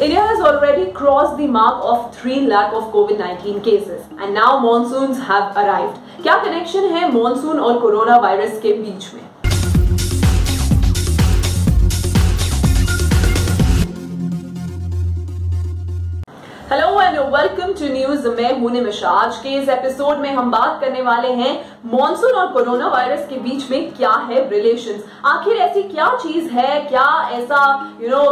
India has already crossed the mark of 3 lakh of COVID-19 cases and now monsoons have arrived. क्या connection है monsoon और corona virus के बीच में? Hello and welcome to news. मैं हूं निमिषा। आज के इस एपिसोड में हम बात करने वाले हैं मॉनसून और कोरोना वायरस के बीच में क्या है रिलेशंस। आखिर ऐसी क्या चीज है, क्या ऐसा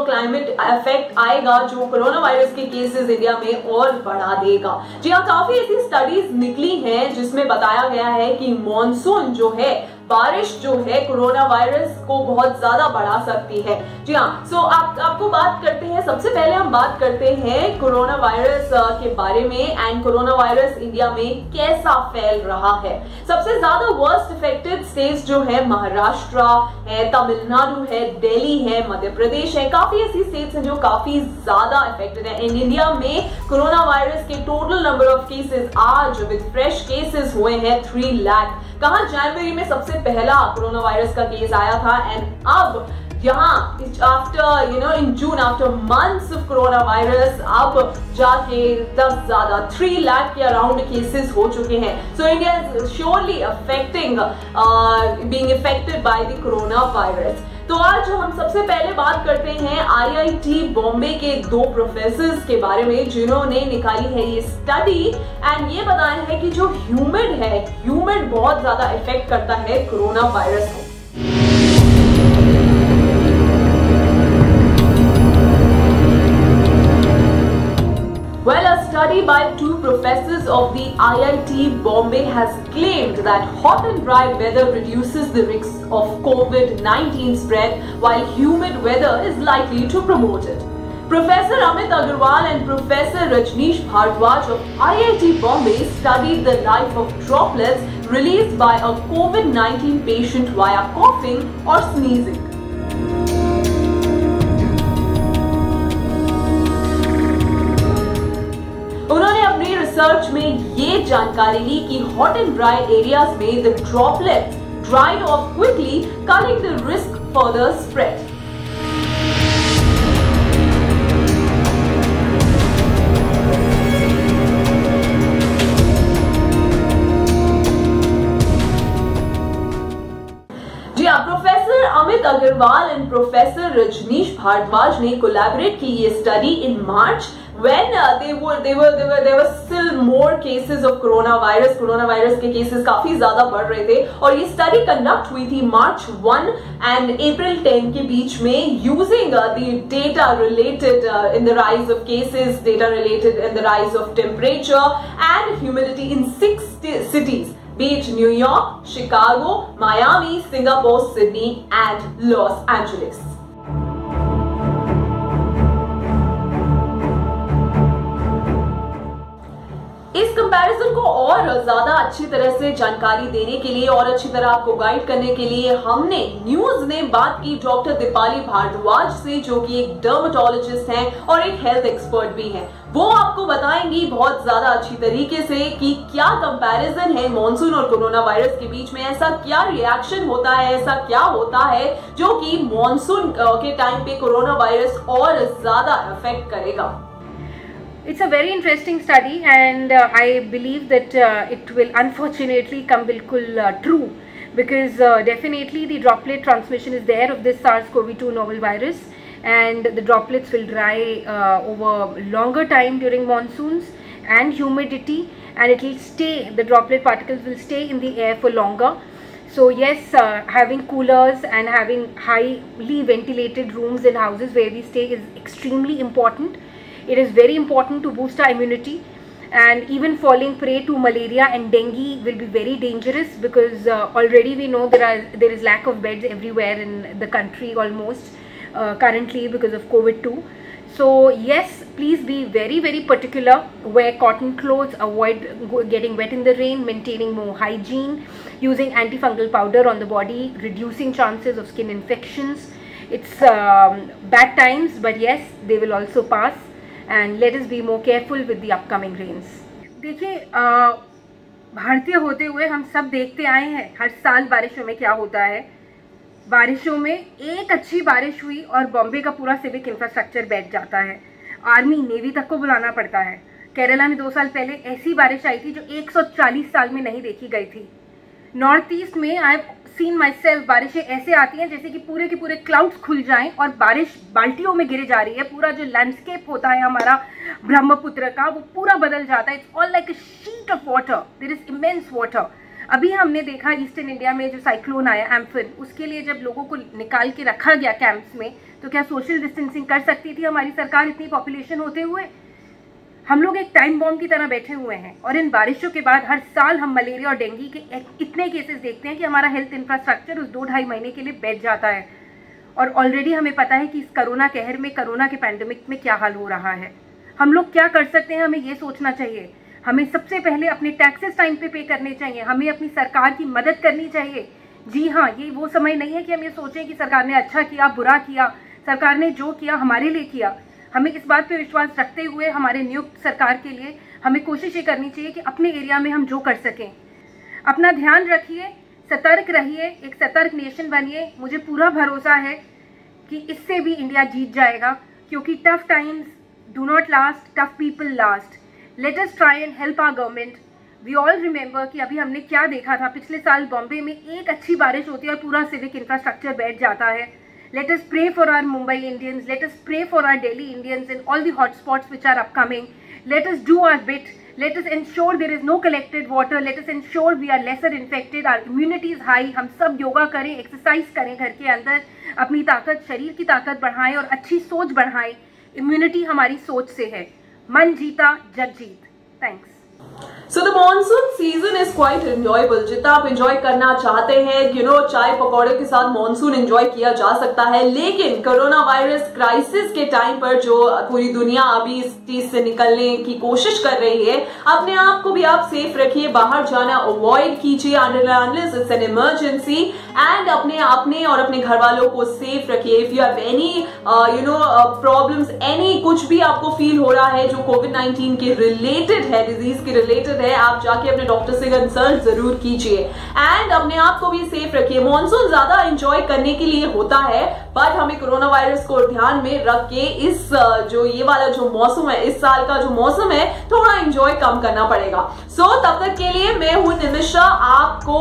क्लाइमेट इफेक्ट आएगा जो corona virus cases cases India में और बढ़ा देगा। जी हाँ, काफी ऐसी स्टडीज निकली हैं जिसमें बताया गया है कि मॉनसून जो है, बारिश जो है, कोरोना वायरस को बहुत ज्यादा बढ़ा सकती है। जी हाँ, सो आपको बात करते हैं। सबसे पहले हम बात करते हैं कोरोना वायरस के बारे में एंड कोरोना वायरस इंडिया में कैसा फैल रहा है। सबसे ज्यादा वर्स्ट इफेक्टेड स्टेट्स जो है महाराष्ट्र है, तमिलनाडु है, दिल्ली है, मध्य प्रदेश है। काफी ऐसी स्टेट्स हैं जो काफी ज्यादा इफेक्टेड है। इन इंडिया में कोरोना वायरस के टोटल नंबर ऑफ केसेस आज विद फ्रेश केसेस हुए हैं 3 लाख। कहा जनवरी में सबसे पहला कोरोना वायरस का केस आया था एंड अब यहाँ after in June, after months of corona virus, अब जाके 3 लाख के अराउंड केसेस हो चुके हैं। So India is surely affecting being affected by the corona virus. तो आज हम सबसे पहले बात करते हैं आईआईटी बॉम्बे के 2 प्रोफेसर्स के बारे में जिन्होंने निकाली है ये स्टडी एंड ये बताया है कि जो ह्यूमिड बहुत ज्यादा इफेक्ट करता है कोरोना वायरस को। Well, a study by 2 professors of the IIT Bombay has claimed that hot and dry weather reduces the risk of COVID-19 spread, while humid weather is likely to promote it. Professor Amit Agarwal and Professor Rajneesh Bhardwaj of IIT Bombay studied the life of droplets released by a COVID-19 patient via coughing or sneezing. उन्होंने अपनी research में ये जानकारी ली कि hot and dry areas में the droplets dried off quickly, cutting the risk for the spread. जी हाँ, professor Amit Agrawal and professor Rajneesh Bhardwaj ने कोलैबोरेट की ये study in March when there were still more cases of coronavirus. Corona virus cases केसेस काफी ज्यादा बढ़ रहे थे और ये स्टडी कंडक्ट हुई थी मार्च 1 एंड अप्रैल 10 के बीच में using the data related in the rise of cases, data related in the rise of temperature and humidity in 6 cities, be it New York, Chicago, Miami, Singapore, Sydney and Los Angeles. इस comparison को और ज्यादा अच्छी तरह से जानकारी देने के लिए और अच्छी तरह आपको गाइड करने के लिए हमने न्यूज ने बात की डॉक्टर दीपाली भारद्वाज से, जो कि एक डर्मेटोलॉजिस्ट हैं और एक हेल्थ एक्सपर्ट भी हैं। वो आपको बताएंगी बहुत ज्यादा अच्छी तरीके से कि क्या कंपैरिजन है मॉनसून और कोरोना वायरस के बीच में, ऐसा क्या रिएक्शन होता है, ऐसा क्या होता है जो कि मॉनसून के टाइम पे कोरोना वायरस और ज्यादा अफेक्ट करेगा। It's a very interesting study and I believe that it will unfortunately come bilkul true because definitely the droplet transmission is there of this SARS-CoV-2 novel virus and the droplets will dry over longer time during monsoons and humidity, and it will stay, the droplet particles will stay in the air for longer. So yes, having coolers and having highly ventilated rooms in houses where we stay is extremely important. It is very important to boost our immunity, and even falling prey to malaria and dengue will be very dangerous because already we know there is lack of beds everywhere in the country almost currently because of COVID-2. So yes, please be very particular. Wear cotton clothes, avoid getting wet in the rain, maintaining more hygiene, using antifungal powder on the body, reducing chances of skin infections. It's bad times, but yes, they will also pass. And let us be more careful with the upcoming rains. देखिए, भारतीय होते हुए हम सब देखते आए हैं हर साल बारिशों में क्या होता है। बारिशों में एक अच्छी बारिश हुई और बॉम्बे का पूरा सिविक इंफ्रास्ट्रक्चर बैठ जाता है। आर्मी नेवी तक को बुलाना पड़ता है। केरला में 2 साल पहले ऐसी बारिश आई थी जो 140 साल में नहीं देखी गई थी। नॉर्थ ईस्ट में I have seen my self, बारिशें ऐसे आती हैं जैसे कि पूरे के पूरे क्लाउड्स खुल जाएं और बारिश बाल्टियों में गिरे जा रही है। पूरा जो लैंडस्केप होता है हमारा ब्रह्मपुत्र का, वो पूरा बदल जाता है। It's all like a sheet of water, there is immense water. अभी हमने देखा ईस्टर्न इंडिया में जो साइक्लोन आया एम्फन, उसके लिए जब लोगों को निकाल के रखा गया कैंप्स में, तो क्या सोशल डिस्टेंसिंग कर सकती थी हमारी सरकार इतनी पॉपुलेशन होते हुए? हम लोग एक टाइम बॉम्ब की तरह बैठे हुए हैं और इन बारिशों के बाद हर साल हम मलेरिया और डेंगू के इतने केसेस देखते हैं कि हमारा हेल्थ इंफ्रास्ट्रक्चर उस 2-2.5 महीने के लिए बैठ जाता है। और ऑलरेडी हमें पता है कि इस कोरोना कहर में, कोरोना के पैंडेमिक में क्या हाल हो रहा है। हम लोग क्या कर सकते हैं, हमें ये सोचना चाहिए। हमें सबसे पहले अपने टैक्सेस टाइम पे करने चाहिए, हमें अपनी सरकार की मदद करनी चाहिए। जी हाँ, ये वो समय नहीं है कि हम ये सोचें कि सरकार ने अच्छा किया, बुरा किया। सरकार ने जो किया हमारे लिए किया। हमें इस बात पे विश्वास रखते हुए हमारे नियुक्त सरकार के लिए हमें कोशिश ये करनी चाहिए कि अपने एरिया में हम जो कर सकें। अपना ध्यान रखिए, सतर्क रहिए, एक सतर्क नेशन बनिए। मुझे पूरा भरोसा है कि इससे भी इंडिया जीत जाएगा, क्योंकि tough times do not last, tough people last. Let us try and help our government. We all remember कि अभी हमने क्या देखा था। पिछले साल बॉम्बे में एक अच्छी बारिश होती है और पूरा सिविक इंफ्रास्ट्रक्चर बैठ जाता है। Let us pray for our Mumbai Indians. Let us pray for our Delhi Indians in all the hotspots which are upcoming. Let us do our bit. Let us ensure there is no collected water. Let us ensure we are lesser infected. Our immunity is high. हम सब योगा करें, exercise करें घर के अंदर, अपनी ताकत, शरीर की ताकत बढ़ाएं और अच्छी सोच बढ़ाएं। इम्यूनिटी हमारी सोच से है। मन जीता जग जीत। Thanks. So the monsoon season is quite enjoyable. जितना आप enjoy करना चाहते हैं, चाय पकौड़े के साथ monsoon enjoy किया जा सकता है। लेकिन कोरोना वायरस क्राइसिस के टाइम पर जो पूरी दुनिया अभी इस चीज से निकलने की कोशिश कर रही है, अपने आप को भी आप सेफ रखिए, बाहर जाना अवॉइड कीजिए unless it's an emergency, and अपने और अपने घर वालों को सेफ रखिए। If you have any problems, any कुछ भी आपको फील हो रहा है जो कोविड-19 के रिलेटेड है, डिजीज के रिलेटेड है, आप जाके अपने डॉक्टर से कंसल्ट जरूर कीजिए एंड अपने आप को भी सेफ रखिए। मॉनसून ज्यादा एंजॉय करने के लिए होता है, बट हमें कोरोना वायरस को ध्यान में रख के इस जो ये वाला जो मौसम है, इस साल का जो मौसम है, थोड़ा एंजॉय कम करना पड़ेगा। सो तब तक के लिए मैं हूं निमिषा। आपको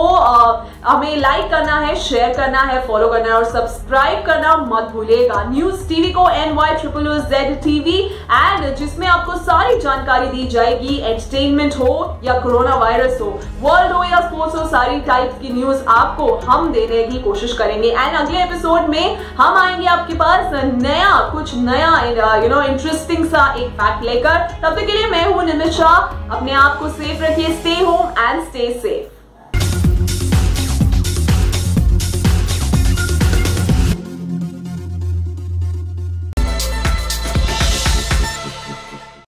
हमें लाइक करना है, शेयर करना है, फॉलो करना है और सब्सक्राइब करना मत भूलिएगा। न्यूज टीवी को NY000Z TV, एंड जिसमें आपको सारी जानकारी दी जाएगी, एंटरटेनमेंट हो या कोरोना वायरस हो, वर्ल्ड हो या स्पोर्ट्स हो, सारी टाइप की न्यूज आपको हम देने की कोशिश करेंगे। एंड अगले एपिसोड में हम आएंगे आपके पास कुछ नया इंटरेस्टिंग सा एक फैक्ट लेकर। तब तक के लिए मैं हूं निमिषा। अपने आप को सेफ रखिए, stay home and stay safe.